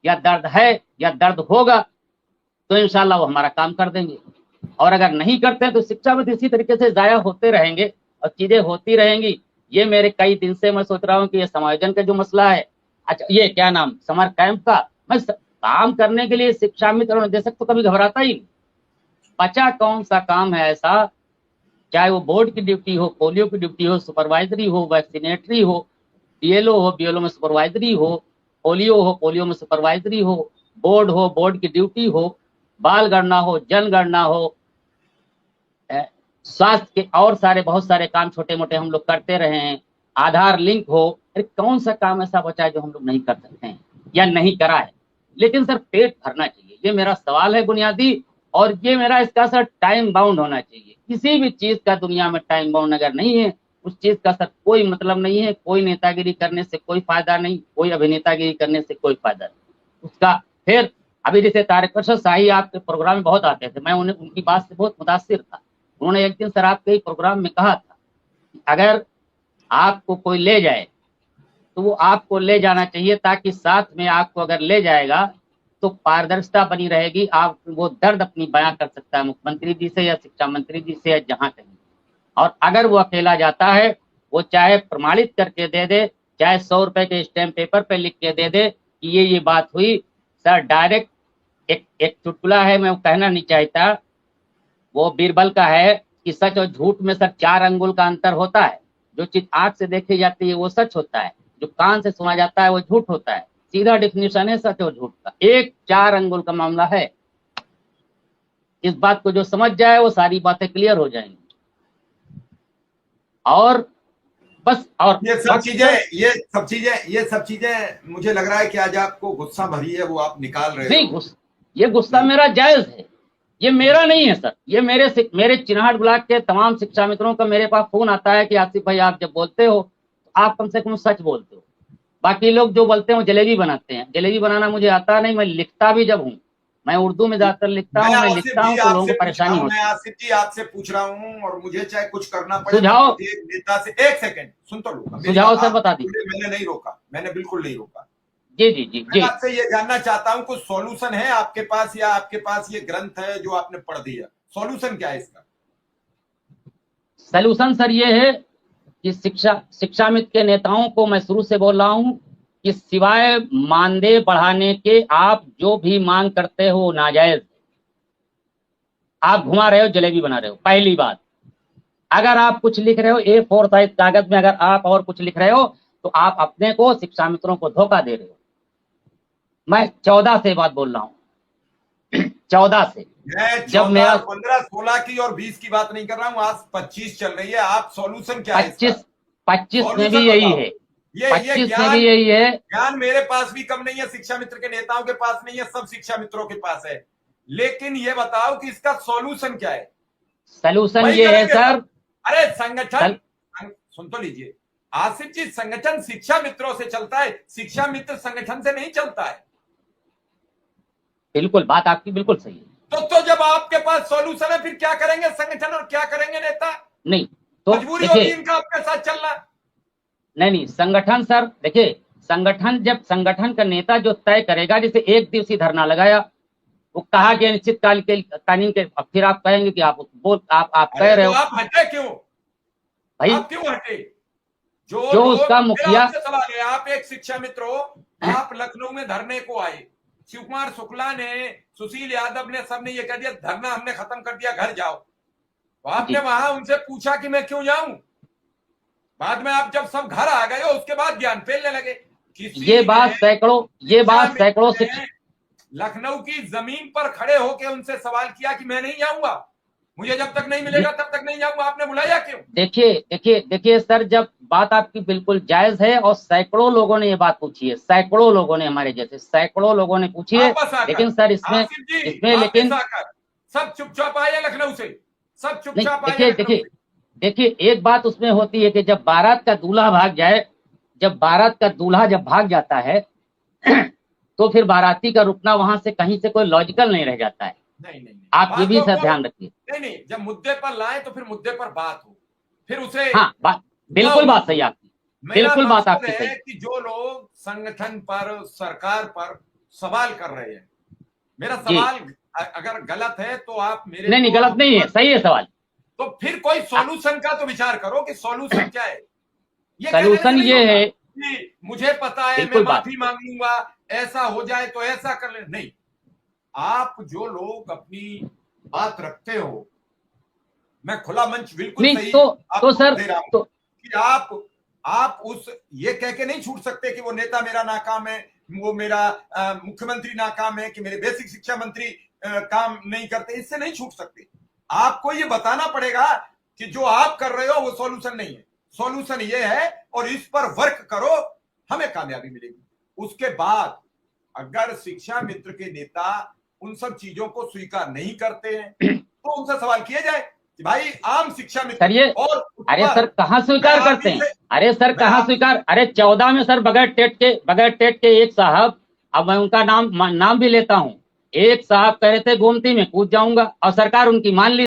या दर्द है या दर्द होगा, तो इंशाल्लाह वो हमारा काम कर देंगे। और अगर नहीं करते हैं तो शिक्षा में इसी तरीके से जाया होते रहेंगे और चीजें होती रहेंगी। ये मेरे कई दिन से मैं सोच रहा हूँ कि ये समायोजन का जो मसला है, अच्छा ये क्या नाम समर कैंप का, मैं काम करने के लिए शिक्षा मित्र और निदेशक तो कभी घबराता ही नहीं। बचा कौन सा काम है ऐसा, चाहे वो बोर्ड की ड्यूटी हो, पोलियो की ड्यूटी हो, सुपरवाइजरी हो, वैक्सीनेटरी हो, बीएलओ हो, बीएलओ में सुपरवाइजरी हो, पोलियो हो, पोलियो में सुपरवाइजरी हो, बोर्ड हो, बोर्ड की ड्यूटी हो, बाल गणना हो, जनगणना हो, स्वास्थ्य के और सारे बहुत सारे काम छोटे मोटे हम लोग करते रहे हैं, आधार लिंक हो। अरे कौन सा काम ऐसा बचा है जो हम लोग नहीं कर सकते हैं या नहीं करा है। लेकिन सर पेट भरना चाहिए, ये मेरा सवाल है बुनियादी। और ये मेरा इसका सर टाइम बाउंड होना चाहिए। किसी भी चीज का दुनिया में टाइम बाउंड अगर नहीं है, उस चीज का सर कोई मतलब नहीं है। कोई नेतागिरी करने से कोई फायदा नहीं, कोई अभिनेतागिरी करने से कोई फायदा नहीं उसका। फिर अभी जैसे तारकेश्वर शाही आपके प्रोग्राम में बहुत आते थे, मैं उन्हें उनकी बात से बहुत मुतासिर था। उन्होंने एक दिन सर आपके प्रोग्राम में कहा था, अगर आपको कोई ले जाए तो वो आपको ले जाना चाहिए, ताकि साथ में आपको अगर ले जाएगा तो पारदर्शिता बनी रहेगी, आप वो दर्द अपनी बयां कर सकता है मुख्यमंत्री जी से या शिक्षा मंत्री जी से या जहां कहीं। और अगर वो अकेला जाता है, वो चाहे प्रमाणित करके दे दे, चाहे 100 रुपए के स्टैम्प पेपर पे लिख के दे दे कि ये बात हुई। सर डायरेक्ट एक चुटकुला है, मैं वो कहना नहीं चाहता, वो बीरबल का है कि सच और झूठ में सर 4 अंगुल का अंतर होता है। जो चीज आंख से देखी जाती है वो सच होता है, जो कान से सुना जाता है वो झूठ होता है। सीधा डिफिनेशन है सच और झूठ का, एक 4 अंगुल का मामला है। इस बात को जो समझ जाए वो सारी बातें क्लियर हो जाएंगी। और बस, और ये सब चीजें मुझे लग रहा है कि आज आपको गुस्सा भरी है, वो आप निकाल रहे नहीं हो। ये गुस्सा मेरा जायज है, ये मेरा नहीं है सर। ये मेरे चिन्हाट ब्लॉक के तमाम शिक्षा मित्रों का मेरे पास फोन आता है कि आसिफ भाई आप जब बोलते हो तो आप कम से कम सच बोलते हो। बाकी लोग जो बोलते हैं वो जलेबी बनाते हैं। जलेबी बनाना मुझे आता नहीं, मैं लिखता भी जब हूँ, मैं उर्दू में ज्यादातर लिखता हूँ, मैं लिखता हूँ तो लोगों को परेशानी होती है। मैं आसिफ जी आपसे पूछ रहा हूँ, और मुझे चाहे कुछ करना पड़े, सुझाव, एक नेता से, एक सेकंड सुन तो लूंगा। सुझाव सर बता दीजिए। मैंने नहीं रोका, मैंने बिल्कुल नहीं रोका। जी जी जी मैं जी। आपसे ये जानना चाहता हूँ, कुछ सॉल्यूशन है आपके पास, या आपके पास ये ग्रंथ है जो आपने पढ़ दिया? सॉल्यूशन क्या है इसका? सोल्यूशन सर ये है कि शिक्षा मित्र के नेताओं को मैं शुरू से बोल रहा हूं कि सिवाय मानदेय बढ़ाने के आप जो भी मांग करते हो नाजायज। आप घुमा रहे हो, जलेबी बना रहे हो। पहली बात, अगर आप कुछ लिख रहे हो A4 साइज कागज में, अगर आप और कुछ लिख रहे हो तो आप अपने को, शिक्षा मित्रों को धोखा दे रहे हो। मैं 14 से बात बोल रहा हूं 14 से। जब 14, 15, 16 की और 20 की बात नहीं कर रहा हूं, आज 25 चल रही है। आप सॉल्यूशन क्या है इसका? 25 में भी यही है, ये 25 में भी यही है। ज्ञान मेरे पास भी कम नहीं है, शिक्षा मित्र के नेताओं के पास नहीं है, सब शिक्षा मित्रों के पास है। लेकिन ये बताओ कि इसका सॉल्यूशन क्या है? सॉल्यूशन ये है सर, अरे संगठन, सुन तो लीजिए आसिफ जी, संगठन शिक्षा मित्रों से चलता है, शिक्षा मित्र संगठन से नहीं चलता है। बिल्कुल, बात आपकी बिल्कुल सही है। तो जब आपके पास सॉल्यूशन है, फिर क्या करेंगे संगठन और क्या करेंगे नेता? नहीं तो मजबूरी होगी इनका आपके साथ चलना। नहीं संगठन सर देखिए, संगठन जब संगठन का नेता जो तय करेगा, जैसे एक दिवसीय धरना लगाया, वो कहा कि निश्चित काल के कानून के, फिर आप कहेंगे कि आप कह रहे हो। आप हटे क्यों भाई, आप क्यों हटे? जो उसका मुखिया, सवाल है, आप एक शिक्षा मित्र हो, आप लखनऊ में धरने को आए, शिव कुमार शुक्ला ने, सुशील यादव ने, सबने ये कह दिया धरना हमने खत्म कर दिया, घर जाओ। तो आपने वहां उनसे पूछा कि मैं क्यों जाऊं? बाद में आप जब सब घर आ गए हो, उसके बाद ज्ञान फैलने लगे। ये बात सैकड़ों लखनऊ की जमीन पर खड़े होकर उनसे सवाल किया कि मैं नहीं जाऊंगा, मुझे जब तक नहीं मिलेगा तब तक नहीं जाऊंगा। आपने बुलाया क्यों? देखिए सर, जब बात आपकी बिल्कुल जायज है, और सैकड़ों लोगों ने ये बात पूछी है, सैकड़ों लोगों ने, हमारे जैसे सैकड़ों लोगों ने पूछी है। लेकिन सर इसमें लेकिन सब चुपचाप आए लखनऊ से, सब चुपचाप आए। देखिए एक बात उसमें होती है कि जब बारात का दूल्हा भाग जाए, जब बारात का दूल्हा जब भाग जाता है तो फिर बाराती का रुकना वहां से कहीं से कोई लॉजिकल नहीं रह जाता है। नहीं, आप ये भी सर ध्यान रखिए। नहीं, जब मुद्दे पर लाए तो फिर मुद्दे पर बात हो, फिर उसे, हाँ बिल्कुल बात सही आपकी, बिल्कुल बात आपकी सही। कि जो लोग संगठन पर, सरकार पर सवाल कर रहे हैं। मेरा जी। सवाल अगर गलत है तो आप मेरे नहीं नहीं, गलत नहीं है, सही है सवाल। तो फिर कोई सॉल्यूशन का तो विचार करो कि सॉल्यूशन क्या है। ये कहने से सॉल्यूशन नहीं ये होगा है, कि मुझे पता है, मैं बिल्कुल बात, माफी मांग लूंगा, ऐसा हो जाए तो ऐसा कर ले। नहीं, आप जो लोग अपनी बात रखते हो, मैं खुला मंच बिल्कुल नहीं सही तो आपको सर, दे रहा हूं तो कि आप उस ये कह के नहीं छूट सकते कि वो नेता मेरा नाकाम है, वो मेरा मुख्यमंत्री नाकाम है, कि मेरे बेसिक शिक्षा मंत्री काम नहीं करते, इससे नहीं छूट सकते। आपको ये बताना पड़ेगा कि जो आप कर रहे हो वो सॉल्यूशन नहीं है, सॉल्यूशन ये है और इस पर वर्क करो, हमें कामयाबी मिलेगी। उसके बाद अगर शिक्षा मित्र के नेता उन सब चीजों को स्वीकार नहीं करते हैं तो उनसे सवाल किए जाए कि भाई आम शिक्षा मित्र सर ये, और अरे सर कहाँ स्वीकार मैं करते आप ही हैं, से अरे सर मैं कहाँ आप स्वीकार, अरे 14 में सर बगैर टेट के एक साहब, अब मैं उनका नाम भी लेता हूँ, एक साहब कह रहे थे गोमती में कूद जाऊंगा और सरकार उनकी मान ली।